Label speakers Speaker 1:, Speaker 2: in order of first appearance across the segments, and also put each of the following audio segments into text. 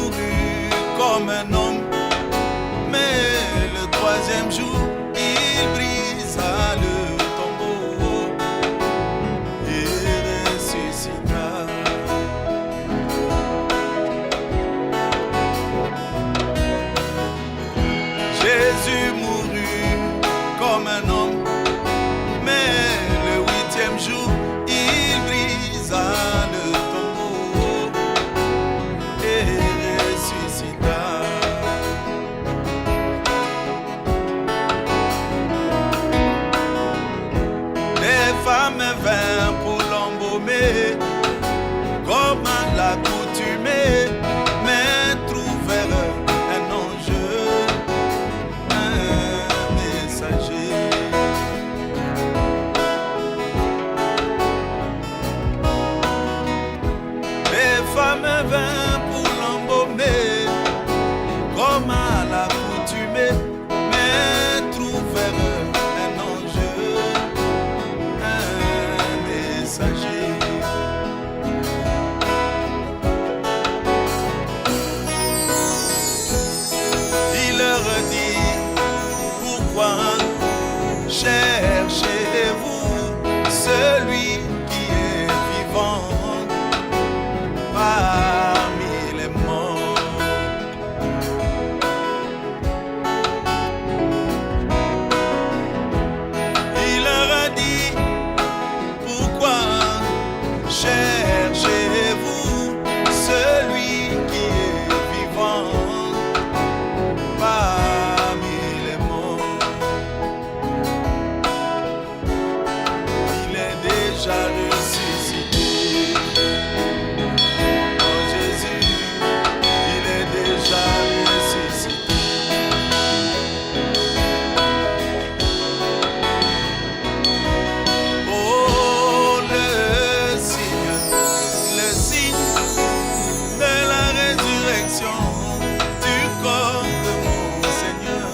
Speaker 1: mourut comme un homme, mais le troisième jour, il brisa le tombeau et ressuscita. Jésus mourut comme un homme, mais le huitième jour, il brisa le tombeau et ressuscita. Les femmes vinrent pour l'embaumer, comme à l'accoutumée, mais trouvèrent un ange, un messager. Les femmes vinrent pour l'embaumer, comme à l'accoutumée, mais trouvèrent un ange, un messager. Il leur dit: pourquoi cherchez-vous celui qui est vivant parmi les morts? Il leur a dit: pourquoi cherchez-vous celui qui est vivant parmi les morts? Il est déjà ressuscité. Oh Jésus, il est déjà ressuscité. Oh, le signe de la résurrection du corps de mon Seigneur,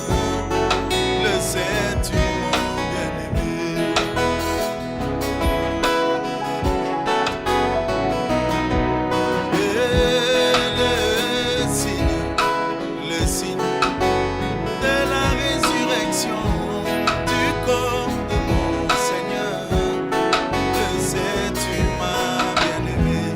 Speaker 1: le sais-tu, mon bien-aimé? Et le signe de la résurrection du corps de mon Seigneur, le sais-tu, ma bien-aimée?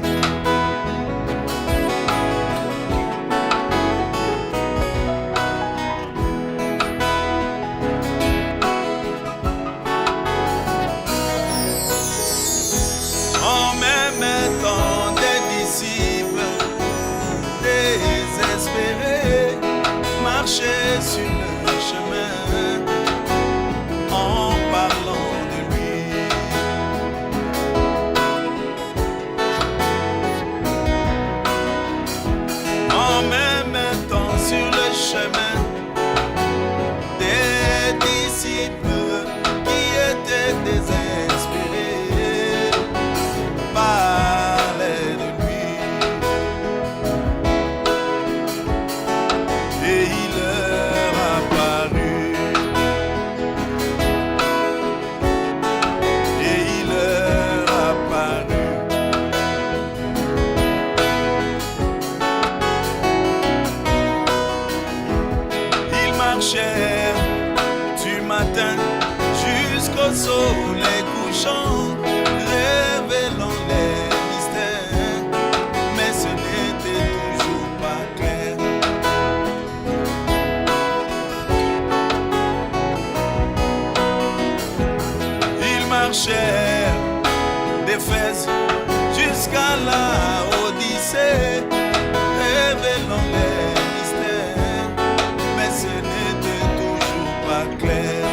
Speaker 1: En même temps, des disciples désespérés marchaient sur le chemin en parlant de lui. En même temps, sur le chemin, des disciples qui étaient désespérés parlaient de lui. Et il leur apparut. Et il leur apparut. Ils marchèrent du matin jusqu'au soleil couchant, révélant les mystères, mais ce n'était toujours pas clair. Ils marchèrent d'Éphèse jusqu'à la Odyssée, révélant les mystères, mais ce n'était toujours pas clair.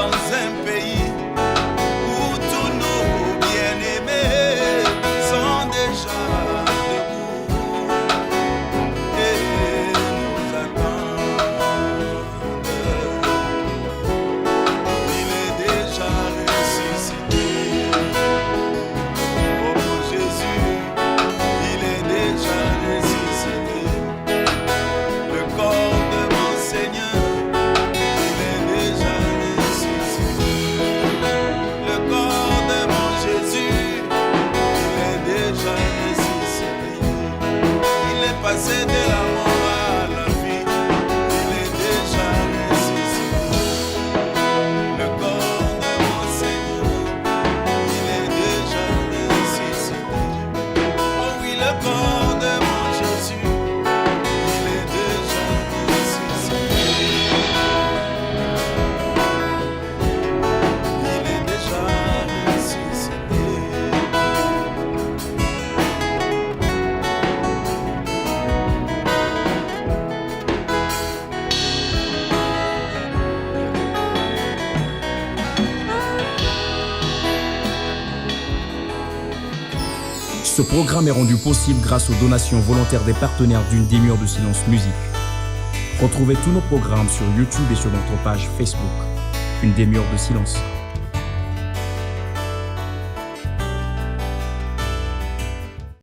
Speaker 1: dans un pays où tous nos bien-aimés sont déjà debout et nous attendent. Il est déjà ressuscité. Oh mon Jésus, il est déjà ressuscité. Le corps de mon Seigneur, il est déjà ressuscité. Le corps de mon Jésus, il est déjà ressuscité. Il est passé de la mort à la vie, il est déjà ressuscité. Le corps de mon Seigneur, il est déjà ressuscité. Oh oui, le corps de mon Jésus, il est déjà ressuscité. Il est déjà ressuscité.
Speaker 2: Ce programme est rendu possible grâce aux donations volontaires des partenaires d'une demi-heure de silence musique. Retrouvez tous nos programmes sur YouTube et sur notre page Facebook. Une demi-heure de silence.